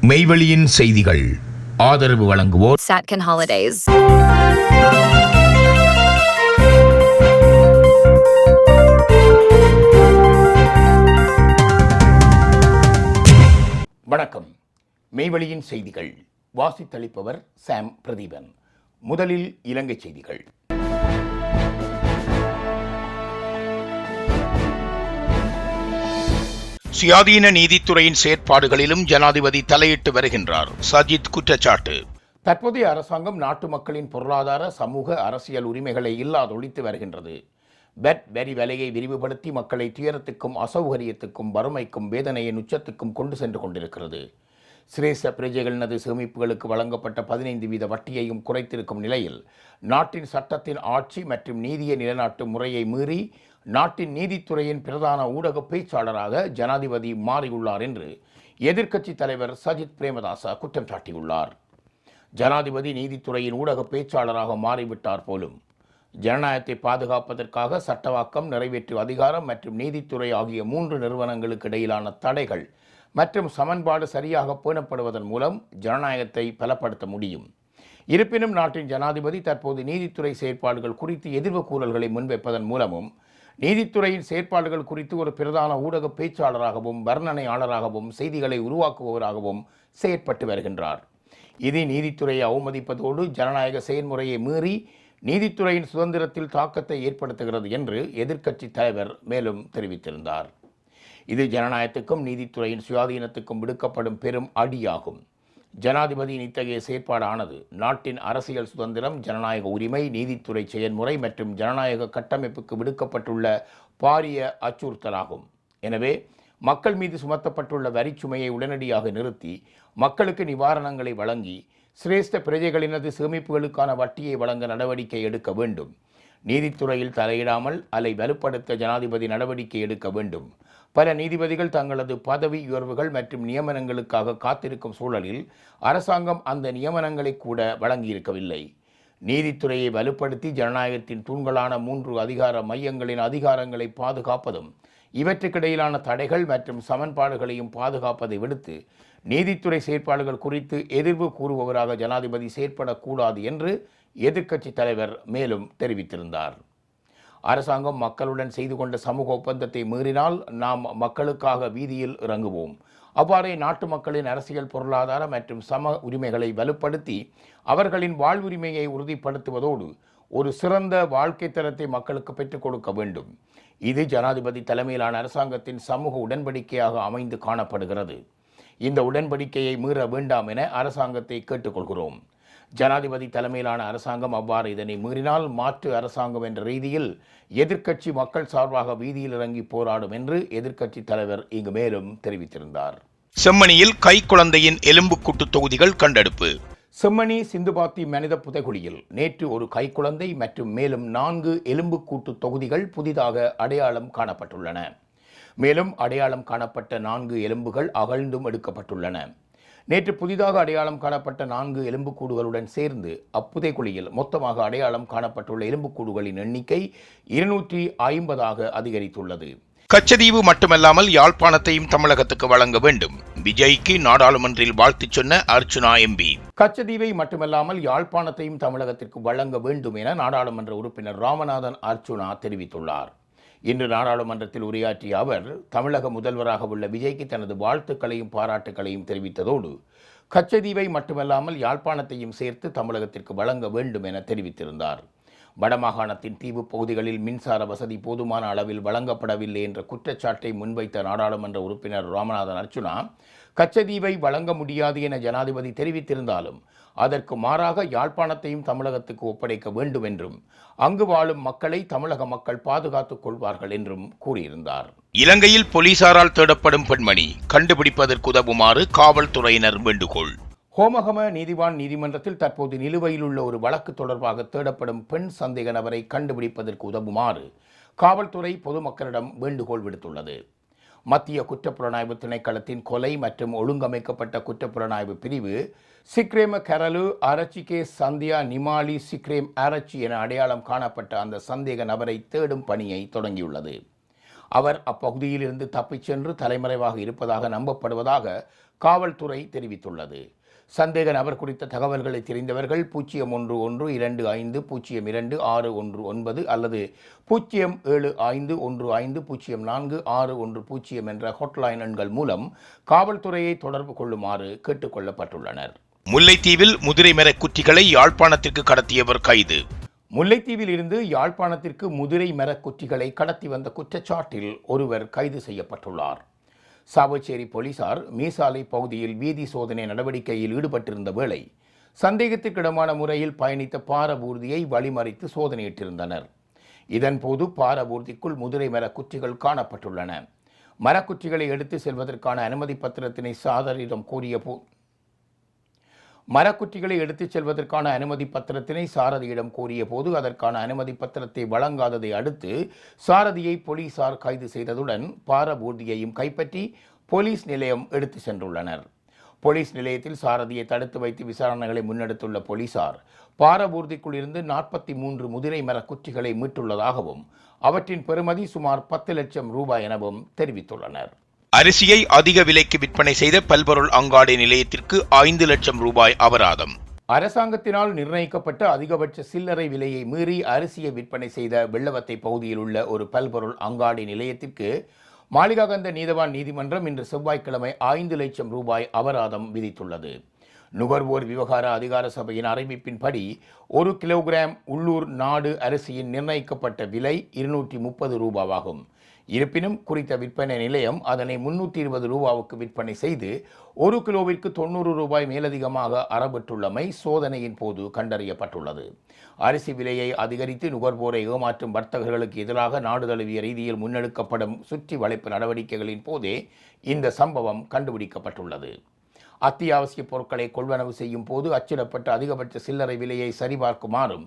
மெய்வெளியின் செய்திகள் ஆதரவு வழங்குவோர் Satcon Holidays. வணக்கம். மெய்வெளியின் செய்திகள் வாசித்தளிப்பவர் சாம் பிரதீபன். முதலில் இலங்கை செய்திகள். சுயாதீன நீதித்துறையின் செயற்பாடுகளிலும் ஜனாதிபதி தலையிட்டு வருகின்றார். சஜித் குற்றச்சாட்டு. தற்போதைய அரசாங்கம் நாட்டு மக்களின் பொருளாதார சமூக அரசியல் உரிமைகளை இல்லாதொழித்து வருகின்றது. பெட் வரி விலையை விரிவுபடுத்தி மக்களை துயரத்துக்கும் அசௌகரியத்துக்கும் வறுமைக்கும் வேதனையின் உச்சத்துக்கும் கொண்டு சென்று கொண்டிருக்கிறது. சிரேஷ்ட பிரஜைகளினது சேமிப்புகளுக்கு வழங்கப்பட்ட 15% வட்டியையும் குறைத்திருக்கும் நிலையில் நாட்டின் சட்டத்தின் ஆட்சி மற்றும் நீதியை நிலைநாட்டும் முறையை மீறி நாட்டின் நீதித்துறையின் பிரதான ஊடக பேச்சாளராக ஜனாதிபதி மாறியுள்ளார் என்று எதிர்க்கட்சி தலைவர் சஜித் பிரேமதாச குற்றம் சாட்டியுள்ளார். ஜனாதிபதி நீதித்துறையின் ஊடக பேச்சாளராக மாறிவிட்டார் போலும். ஜனநாயகத்தை பாதுகாப்பதற்காக சட்டவாக்கம், நிறைவேற்று அதிகாரம் மற்றும் நீதித்துறை ஆகிய 3 நிறுவனங்களுக்கு இடையிலான தடைகள் மற்றும் சமன்பாடு சரியாக பேணப்படுவதன் மூலம் ஜனநாயகத்தை பலப்படுத்த முடியும். இருப்பினும் நாட்டின் ஜனாதிபதி தற்போது நீதித்துறை செயற்பாடுகள் குறித்து எதிர்வு கூறல்களை முன்வைப்பதன் மூலமும் நீதித்துறையின் செயற்பாடுகள் குறித்து ஒரு பிரதான ஊடக பேச்சாளராகவும் வர்ணனையாளராகவும் செய்திகளை உருவாக்குபவராகவும் செயற்பட்டு வருகின்றார். இது நீதித்துறையை அவமதிப்பதோடு ஜனநாயக செயல்முறையை மீறி நீதித்துறையின் சுதந்திரத்தில் தாக்கத்தை ஏற்படுத்துகிறது என்று எதிர்க்கட்சி தலைவர் மேலும் தெரிவித்திருந்தார். இது ஜனநாயகத்துக்கும் நீதித்துறையின் சுயாதீனத்துக்கும் விடுக்கப்படும் பெரும் அடியாகும். ஜனாதிபதியின் இத்தகைய செயற்பாடானது நாட்டின் அரசியல் சுதந்திரம், ஜனநாயக உரிமை, நீதித்துறை செயல்முறை மற்றும் ஜனநாயக கட்டமைப்புக்கு விடுக்கப்பட்டுள்ள பாரிய அச்சுறுத்தலாகும். எனவே மக்கள் மீது சுமத்தப்பட்டுள்ள வரிச்சுமையை உடனடியாக நிறுத்தி மக்களுக்கு நிவாரணங்களை வழங்கி சிரேஷ்ட பிரஜைகளினது சேமிப்புகளுக்கான வட்டியை வழங்க நடவடிக்கை எடுக்க வேண்டும். நீதித்துறையில் தலையிடாமல் அதை வலுப்படுத்த ஜனாதிபதி நடவடிக்கை எடுக்க வேண்டும். பல நீதிபதிகள் தங்களது பதவி உயர்வுகள் மற்றும் நியமனங்களுக்காக காத்திருக்கும் சூழலில் அரசாங்கம் அந்த நியமனங்களை கூட வழங்கியிருக்கவில்லை. நீதித்துறையை வலுப்படுத்தி ஜனநாயகத்தின் தூண்களான 3 அதிகார மையங்களின் அதிகாரங்களை பாதுகாப்பதும் இவற்றுக்கிடையிலான தடைகள் மற்றும் சமன்பாடுகளையும் பாதுகாப்பதை விடுத்து நீதித்துறை செயற்பாடுகள் குறித்து எதிர்வு கூறுபவராக ஜனாதிபதி செயற்படக்கூடாது என்று எதிர்க்கட்சி தலைவர் மேலும் தெரிவித்திருந்தார். அரசாங்கம் மக்களுடன் செய்து கொண்ட சமூக ஒப்பந்தத்தை மீறினால் நாம் மக்களுக்காக வீதியில் இறங்குவோம். அவ்வாறே நாட்டு மக்களின் அரசியல், பொருளாதார மற்றும் சம உரிமைகளை வலுப்படுத்தி அவர்களின் வாழ்வுரிமையை உறுதிப்படுத்துவதோடு ஒரு சிறந்த வாழ்க்கை தரத்தை மக்களுக்கு பெற்றுக் கொடுக்க வேண்டும். இது ஜனாதிபதி தலைமையிலான அரசாங்கத்தின் சமூக உடன்படிக்கையாக அமைந்து காணப்படுகிறது. இந்த உடன்படிக்கையை மீற வேண்டாம் என அரசாங்கத்தை கேட்டுக்கொள்கிறோம். ஜனாதிபதி தலைமையிலான அரசாங்கம் அவ்வாறு இதனை மீறினால் மாற்று அரசாங்கம் என்ற ரீதியில் எதிர்க்கட்சி மக்கள் சார்பாக வீதியில் இறங்கி போராடும் என்று எதிர்க்கட்சி தலைவர் இங்கு மேலும் தெரிவித்திருந்தார். செம்மணியில் கைக்குழந்தையின் எலும்புக்கூட்டு தொகுதிகள் கண்டெடுப்பு. செம்மணி சிந்துபாத்தி மனித புதைகுழியில் நேற்று ஒரு கைக்குழந்தை மற்றும் மேலும் 4 எலும்புக்கூட்டு தொகுதிகள் புதிதாக அடையாளம் காணப்பட்டுள்ளன. மேலும் அடையாளம் காணப்பட்ட 4 எலும்புகள் அகழ்ந்தும் எடுக்கப்பட்டுள்ளன. நேற்று புதிதாக அடையாளம் காணப்பட்ட 4 எலும்புக்கூடுகளுடன் சேர்ந்து அப்புதைக்குழியில் மொத்தமாக அடையாளம் காணப்பட்டுள்ள எலும்புக்கூடுகளின் எண்ணிக்கை 250ஆக அதிகரித்துள்ளது. கச்சதீவு மட்டுமல்லாமல் யாழ்ப்பாணத்தையும் தமிழகத்துக்கு வழங்க வேண்டும். விஜய்க்கு நாடாளுமன்றில் வாழ்த்து சொன்ன அர்ச்சுனா எம்பி. கச்சதீவை மட்டுமல்லாமல் யாழ்ப்பாணத்தையும் தமிழகத்திற்கு வழங்க வேண்டும் என நாடாளுமன்ற உறுப்பினர் ராமநாதன் அர்ச்சுனா தெரிவித்துள்ளார். இன்று நாடாளுமன்றத்தில் உரையாற்றிய அவர் தமிழக முதல்வராக உள்ள விஜய்க்கு தனது வாழ்த்துக்களையும் பாராட்டுக்களையும் தெரிவித்ததோடு கச்சதீவை மட்டுமல்லாமல் யாழ்ப்பாணத்தையும் சேர்த்து தமிழகத்திற்கு வழங்க வேண்டும் என தெரிவித்திருந்தார். வடமாகாணத்தின் தீவு பகுதிகளில் மின்சார வசதி போதுமான அளவில் வழங்கப்படவில்லை என்ற குற்றச்சாட்டை முன்வைத்த நாடாளுமன்ற உறுப்பினர் ராமநாதன் அர்ச்சுனா கச்சதீவை வழங்க முடியாது என ஜனாதிபதி தெரிவித்திருந்தாலும் அதற்கு மாறாக யாழ்ப்பாணத்தையும் தமிழகத்துக்கு ஒப்படைக்க வேண்டும் என்றும் அங்கு வாழும் மக்களை தமிழக மக்கள் பாதுகாத்துக் கொள்வார்கள் என்றும் கூறியிருந்தார். இலங்கையில் போலீசாரால் தேடப்படும் பெண்மணி கண்டுபிடிப்பதற்கு உதவுமாறு காவல்துறையினர் வேண்டுகோள். ஹோமகம நீதிவான் நீதிமன்றத்தில் தற்போது நிலுவையில் உள்ள ஒரு வழக்கு தொடர்பாக தேடப்படும் பெண் சந்தேக நபரை கண்டுபிடிப்பதற்கு உதவுமாறு காவல்துறை பொதுமக்களிடம் வேண்டுகோள் விடுத்துள்ளது. மத்திய குற்றப்புலனாய்வு திணைக்களத்தின் கொலை மற்றும் ஒழுங்கமைக்கப்பட்ட குற்றப்புலனாய்வு பிரிவு சிக்ரேம கரலு அரச்சிகே சந்தியா நிமாலி சிக்ரேம் அரச்சி என அடையாளம் காணப்பட்ட அந்த சந்தேக நபரை தேடும் பணியை தொடங்கியுள்ளது. அவர் அப்பகுதியில் இருந்து தப்பிச் சென்று தலைமறைவாக இருப்பதாக நம்பப்படுவதாக காவல்துறை தெரிவித்துள்ளது. சந்தேக நபர் குறித்த தகவல்களை தெரிந்தவர்கள் 0112502619 அல்லது 0751504610 என்ற ஹாட்லைன் எண்கள் மூலம் காவல்துறையை தொடர்பு கொள்ளுமாறு கேட்டுக் கொள்ளப்பட்டுள்ளனர். முல்லைத்தீவில் முதிரை மரக் குற்றிகளை யாழ்ப்பாணத்திற்கு கடத்தியவர் கைது. முல்லைத்தீவில் இருந்து யாழ்ப்பாணத்திற்கு முதிரை மரக் குற்றிகளை கடத்தி வந்த குற்றச்சாட்டில் ஒருவர் கைது செய்யப்பட்டுள்ளார். சாவச்சேரி போலீசார் மீசாலை பகுதியில் வீதி சோதனை நடவடிக்கையில் ஈடுபட்டிருந்த வேளை சந்தேகத்திற்கிடமான முறையில் பயணித்த பாரபூர்தியை வழிமறித்து சோதனையிட்டிருந்தனர். இதன்போது பாரபூர்திக்குள் முதிரை மரக் குற்றிகள் காணப்பட்டுள்ளன. மரக்குற்றிகளை எடுத்து செல்வதற்கான அனுமதி பத்திரத்தினை சாரதியிடம் கோரிய போது அதற்கான அனுமதி பத்திரத்தை வழங்காததை அடுத்து சாரதியை போலீசார் கைது செய்ததுடன் பாரபூர்தியையும் கைப்பற்றி போலீஸ் நிலையம் எடுத்து சென்றுள்ளனர். போலீஸ் நிலையத்தில் சாரதியை தடுத்து வைத்து விசாரணைகளை முன்னெடுத்துள்ள போலீசார் பாரபூர்திக்குள் இருந்து 43 முதிரை மரக் குற்றிகளை மீட்டுள்ளதாகவும் அவற்றின் பெறுமதி சுமார் 10 லட்சம் ரூபாய் எனவும் தெரிவித்துள்ளனர். அரிசியை அதிக விலைக்கு விற்பனை செய்த பல்பொருள் அங்காடி நிலையத்திற்கு 5 லட்சம் ரூபாய் அபராதம். அரசாங்கத்தினால் நிர்ணயிக்கப்பட்ட அதிகபட்ச சில்லறை விலையை மீறி அரிசியை விற்பனை செய்த வெள்ளவத்தை பகுதியில் உள்ள ஒரு பல்பொருள் அங்காடி நிலையத்திற்கு மாளிகாகந்த நீதவான் நீதிமன்றம் இன்று செவ்வாய்க்கிழமை 5 லட்சம் ரூபாய் அபராதம் விதித்துள்ளது. நுகர்வோர் விவகார அதிகார சபையின் அறிவிப்பின்படி 1 கிலோகிராம் உள்ளூர் நாடு அரிசியின் நிர்ணயிக்கப்பட்ட விலை 230 ரூபாவாகும். இருப்பினும் குறித்த விற்பனை நிலையம் அதனை 320 ரூபாவுக்கு விற்பனை செய்து 1 கிலோவிற்கு 90 ரூபாய் மேலதிகமாக அறவிட்டுள்ளமை சோதனையின் போது கண்டறியப்பட்டுள்ளது. அரிசி விலையை அதிகரித்து நுகர்வோரை ஏமாற்றும் வர்த்தகர்களுக்கு எதிராக நாடு தழுவிய ரீதியில் முன்னெடுக்கப்படும் சுற்றி வளைப்பு நடவடிக்கைகளின் போதே இந்த சம்பவம் கண்டுபிடிக்கப்பட்டுள்ளது. அத்தியாவசிய பொருட்களை கொள்வனவு செய்யும் போது அச்சிடப்பட்ட அதிகபட்ச சில்லறை விலையை சரிபார்க்குமாறும்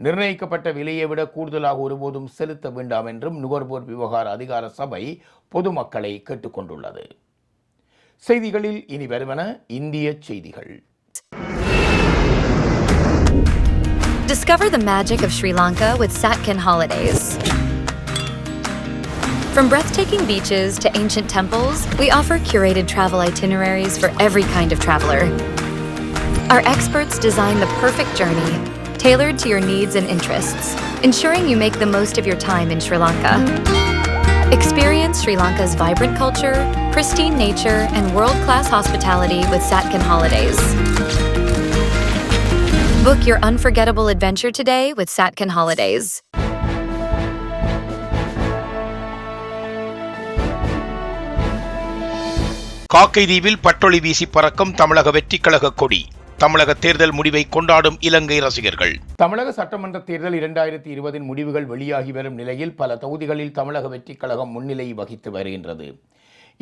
நிர்ணயிக்கப்பட்ட விலையை விட கூடுதலாக ஒருபோதும் செலுத்த வேண்டாம் என்றும் நுகர்வோர் விவகார அதிகார சபை பொதுமக்களை கேட்டுக்கொண்டுள்ளது. செய்திகளில் இனி வருவன இந்திய செய்திகள். Discover the magic of Sri Lanka with Satkin Holidays. From breathtaking beaches to ancient temples, we offer curated travel itineraries for every kind of traveler. Our experts design the perfect journey, tailored to your needs and interests, ensuring you make the most of your time in Sri Lanka. Experience Sri Lanka's vibrant culture, pristine nature, and world-class hospitality with Satkin Holidays. Book your unforgettable adventure today with Satkin Holidays. காக்கைதீவில் பட்டொளி வீசி பறக்கும் தமிழக வெற்றிக் கழக கொடி. தமிழக தேர்தல் முடிவை கொண்டாடும் இலங்கை ரசிகர்கள். தமிழக சட்டமன்ற தேர்தல் 2020 முடிவுகள் வெளியாகி வரும் நிலையில் பல தொகுதிகளில் தமிழக வெற்றிக் கழகம் முன்னிலை வகித்து வருகின்றது.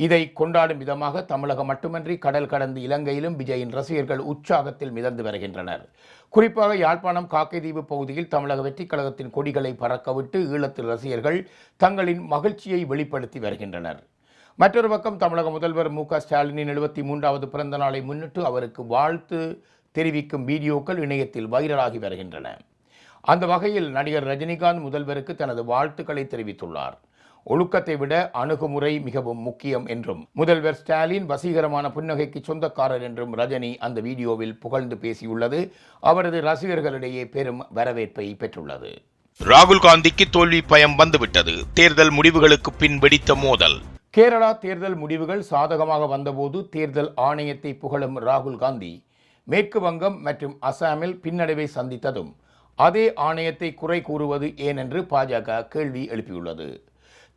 இதை கொண்டாடும் விதமாக தமிழகம் மட்டுமன்றி கடல் கடந்து இலங்கையிலும் விஜயின் ரசிகர்கள் உற்சாகத்தில் மிதந்து வருகின்றனர். குறிப்பாக யாழ்ப்பாணம் காக்கைதீவு பகுதியில் தமிழக வெற்றிக் கழகத்தின் கொடிகளை பறக்கவிட்டு ஈழத்து ரசிகர்கள் தங்களின் மகிழ்ச்சியை வெளிப்படுத்தி வருகின்றனர். மற்றொரு பக்கம் தமிழக முதல்வர் மு.க.ஸ்டாலினின் 73வது பிறந்த நாளை முன்னிட்டு அவருக்கு வாழ்த்து தெரிவிக்கும் வீடியோக்கள் இணையத்தில் வைரலாகி வருகின்றன. அந்த வகையில் நடிகர் ரஜினிகாந்த் முதல்வருக்கு தனது வாழ்த்துக்களை தெரிவித்துள்ளார். ஒழுக்கத்தை விட அணுகுமுறை மிகவும் முக்கியம் என்றும் முதல்வர் ஸ்டாலின் வசீகரமான புன்னகைக்கு சொந்தக்காரர் என்றும் ரஜினி அந்த வீடியோவில் புகழ்ந்து பேசியுள்ளது அவரது ரசிகர்களிடையே பெரும் வரவேற்பை பெற்றுள்ளது. ராகுல் காந்திக்கு தோல்வி பயம் வந்துவிட்டது. தேர்தல் முடிவுகளுக்கு பின் வெடித்த மோதல். கேரளா தேர்தல் முடிவுகள் சாதகமாக வந்தபோது தேர்தல் ஆணையத்தை புகழும் ராகுல் காந்தி மேற்கு வங்கம் மற்றும் அசாமில் பின்னடைவை சந்தித்ததும் அதே ஆணையத்தை குறை கூறுவது ஏன் என்று பாஜக கேள்வி எழுப்பியுள்ளது.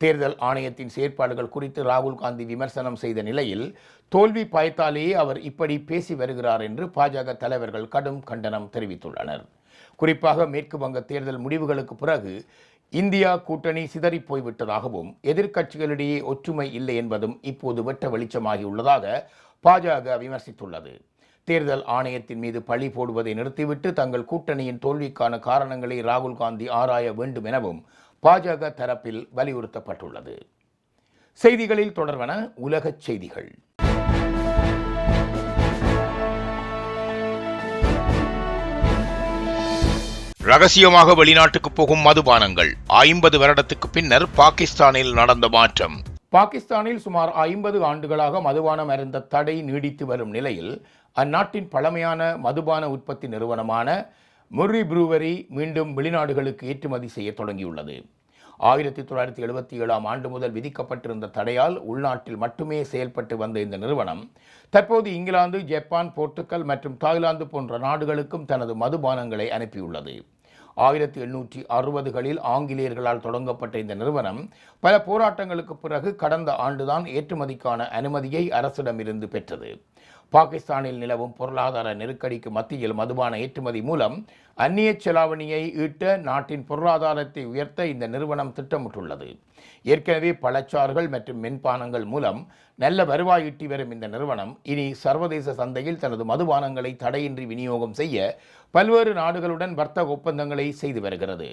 தேர்தல் ஆணையத்தின் செயற்பாடுகள் குறித்து ராகுல் காந்தி விமர்சனம் செய்த நிலையில் தோல்வி பயத்தாலேயே அவர் இப்படி பேசி வருகிறார் என்று பாஜக தலைவர்கள் கடும் கண்டனம் தெரிவித்துள்ளனர். குறிப்பாக மேற்கு வங்க தேர்தல் முடிவுகளுக்கு பிறகு இந்தியா கூட்டணி சிதறி போய்விட்டதாகவும் எதிர்க்கட்சிகளிடையே ஒற்றுமை இல்லை என்பதும் இப்போது வெட்ட வெளிச்சமாகியுள்ளதாக பாஜக விமர்சித்துள்ளது. தேர்தல் ஆணையத்தின் மீது பழி போடுவதை நிறுத்திவிட்டு தங்கள் கூட்டணியின் தோல்விக்கான காரணங்களை ராகுல் காந்தி ஆராய வேண்டும் எனவும் பாஜக தரப்பில் வலியுறுத்தப்பட்டுள்ளது. செய்திகளில் தொடர்வன உலகச் செய்திகள். ரகசியமாக வெளிநாட்டுக்கு போகும் மதுபானங்கள் 50 வருடத்துக்கு பின்னர் பாகிஸ்தானில் நடந்த மாற்றம். பாகிஸ்தானில் சுமார் 50 ஆண்டுகளாக மதுபானம் அருந்த தடை நீடித்து வரும் நிலையில் அந்நாட்டின் பழமையான மதுபான உற்பத்தி நிறுவனமான முர்ரி ப்ரூவரி மீண்டும் வெளிநாடுகளுக்கு ஏற்றுமதி செய்ய தொடங்கியுள்ளது. 1977ஆம் ஆண்டு முதல் விதிக்கப்பட்டிருந்த தடையால் உள்நாட்டில் மட்டுமே செயல்பட்டு வந்த இந்த நிறுவனம் தற்போது இங்கிலாந்து, ஜப்பான், போர்த்துகல் மற்றும் தாய்லாந்து போன்ற நாடுகளுக்கும் தனது மதுபானங்களை அனுப்பியுள்ளது. 1860களில் ஆங்கிலேயர்களால் தொடங்கப்பட்ட இந்த நிறுவனம் பல போராட்டங்களுக்கு பிறகு கடந்த ஆண்டுதான் ஏற்றுமதிக்கான அனுமதியை அரசிடமிருந்து பெற்றது. பாகிஸ்தானில் நிலவும் பொருளாதார நெருக்கடிக்கு மத்தியில் மதுபான ஏற்றுமதி மூலம் அந்நிய செலாவணியை ஈட்ட நாட்டின் பொருளாதாரத்தை உயர்த்த இந்த நிறுவனம் திட்டமிட்டுள்ளது. ஏற்கனவே பழச்சாறுகள் மற்றும் மென்பானங்கள் மூலம் நல்ல வருவாய் ஈட்டி வரும் இந்த நிறுவனம் இனி சர்வதேச சந்தையில் தனது மதுபானங்களை தடையின்றி விநியோகம் செய்ய பல்வேறு நாடுகளுடன் வர்த்தக ஒப்பந்தங்களை செய்து வருகிறது.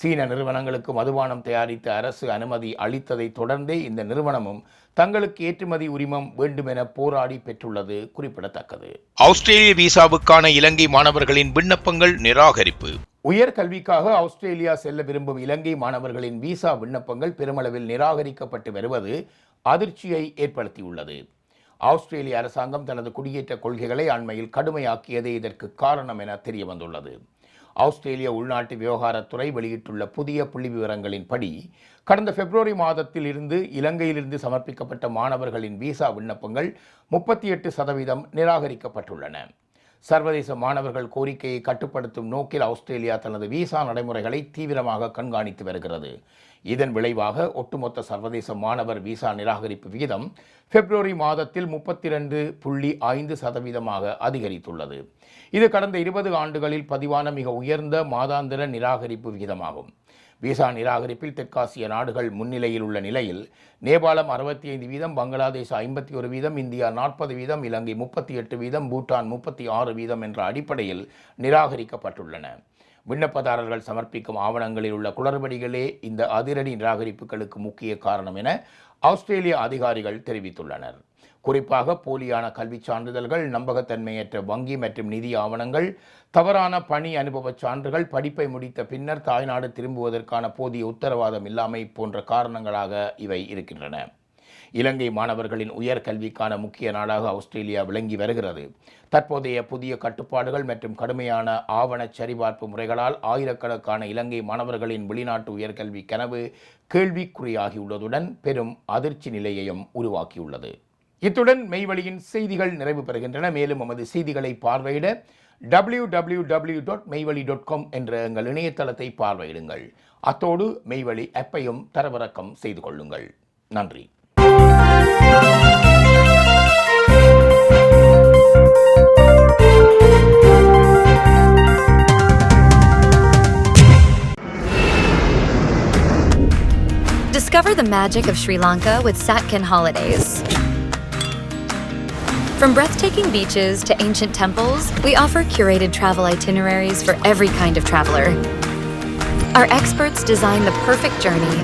சீன நிறுவனங்களுக்கு மதுபானம் தயாரித்த அரசு அனுமதி அளித்ததை தொடர்ந்தே இந்த நிறுவனமும் தங்களுக்கு ஏற்றுமதி உரிமம் வேண்டுமென போராடி பெற்றுள்ளது குறிப்பிடத்தக்கது. ஆஸ்திரேலிய விசாவுக்கான இலங்கை மாணவர்களின் விண்ணப்பங்கள் நிராகரிப்பு. உயர்கல்விக்காக ஆஸ்திரேலியா செல்ல விரும்பும் இலங்கை மாணவர்களின் விசா விண்ணப்பங்கள் பெருமளவில் நிராகரிக்கப்பட்டு வருவது அதிர்ச்சியை ஏற்படுத்தியுள்ளது. ஆஸ்திரேலிய அரசாங்கம் தனது குடியேற்ற கொள்கைகளை அண்மையில் கடுமையாக்கியதே இதற்கு காரணம் என தெரிய வந்துள்ளது. ஆஸ்திரேலிய உள்நாட்டு விவகாரத்துறை வெளியிட்டுள்ள புதிய புள்ளிவிவரங்களின்படி கடந்த பிப்ரவரி மாதத்தில் இருந்து இலங்கையிலிருந்து சமர்ப்பிக்கப்பட்ட மாணவர்களின் விசா விண்ணப்பங்கள் 38% நிராகரிக்கப்பட்டுள்ளன. சர்வதேச மாணவர்கள் கோரிக்கையை கட்டுப்படுத்தும் நோக்கில் ஆஸ்திரேலியா தனது விசா நடைமுறைகளை தீவிரமாக கண்காணித்து வருகிறது. இதன் விளைவாக ஒட்டுமொத்த சர்வதேச மாணவர் விசா நிராகரிப்பு விகிதம் பிப்ரவரி மாதத்தில் 32.5% அதிகரித்துள்ளது. இது கடந்த 20 ஆண்டுகளில் பதிவான மிக உயர்ந்த மாதாந்திர நிராகரிப்பு விகிதமாகும். விசா நிராகரிப்பில் தெற்காசிய நாடுகள் முன்னிலையில் உள்ள நிலையில் நேபாளம் 65%, பங்களாதேஷ் 51%, இந்தியா 40%, இலங்கை 38%, பூட்டான் 36% என்ற அடிப்படையில் நிராகரிக்கப்பட்டுள்ளன. விண்ணப்பதாரர்கள் சமர்ப்பிக்கும் ஆவணங்களில் உள்ள குளறுபடிகளே இந்த அதிரடி நிராகரிப்புகளுக்கு முக்கிய காரணம் என ஆஸ்திரேலிய அதிகாரிகள் தெரிவித்துள்ளனர். குறிப்பாக போலியான கல்விச் சான்றிதழ்கள், நம்பகத்தன்மையற்ற வங்கி மற்றும் நிதி ஆவணங்கள், தவறான பணி அனுபவ சான்றுகள், படிப்பை முடித்த பின்னர் தாய்நாடு திரும்புவதற்கான போதிய உத்தரவாதம் இல்லாமை போன்ற காரணங்களாக இவை இருக்கின்றன. இலங்கை மாணவர்களின் உயர்கல்விக்கான முக்கிய நாடாக ஆஸ்திரேலியா விளங்கி வருகிறது. தற்போதைய புதிய கட்டுப்பாடுகள் மற்றும் கடுமையான ஆவண சரிபார்ப்பு முறைகளால் ஆயிரக்கணக்கான இலங்கை மாணவர்களின் வெளிநாட்டு உயர்கல்வி கனவு கேள்விக்குறியாகியுள்ளதுடன் பெரும் அதிர்ச்சி நிலையையும் உருவாக்கியுள்ளது. இத்துடன் மெய்வழியின் செய்திகள் நிறைவு பெறுகின்றன. மேலும் நமது செய்திகளை பார்வையிட www.மெய்வழி.com என்ற எங்கள் இணையதளத்தை பார்வையிடுங்கள். அத்தோடு மெய்வழி ஆப்பையும் தரவிறக்கம் செய்து கொள்ளுங்கள். நன்றி. Discover the magic of Sri Lanka with Satkin Holidays. From breathtaking beaches to ancient temples, we offer curated travel itineraries for every kind of traveler. Our experts design the perfect journey,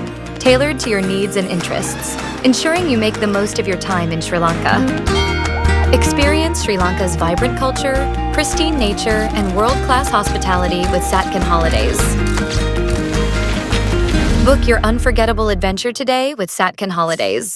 tailored to your needs and interests, ensuring you make the most of your time in Sri Lanka. Experience Sri Lanka's vibrant culture, pristine nature, and world-class hospitality with Satkin Holidays. Book your unforgettable adventure today with Satkin Holidays.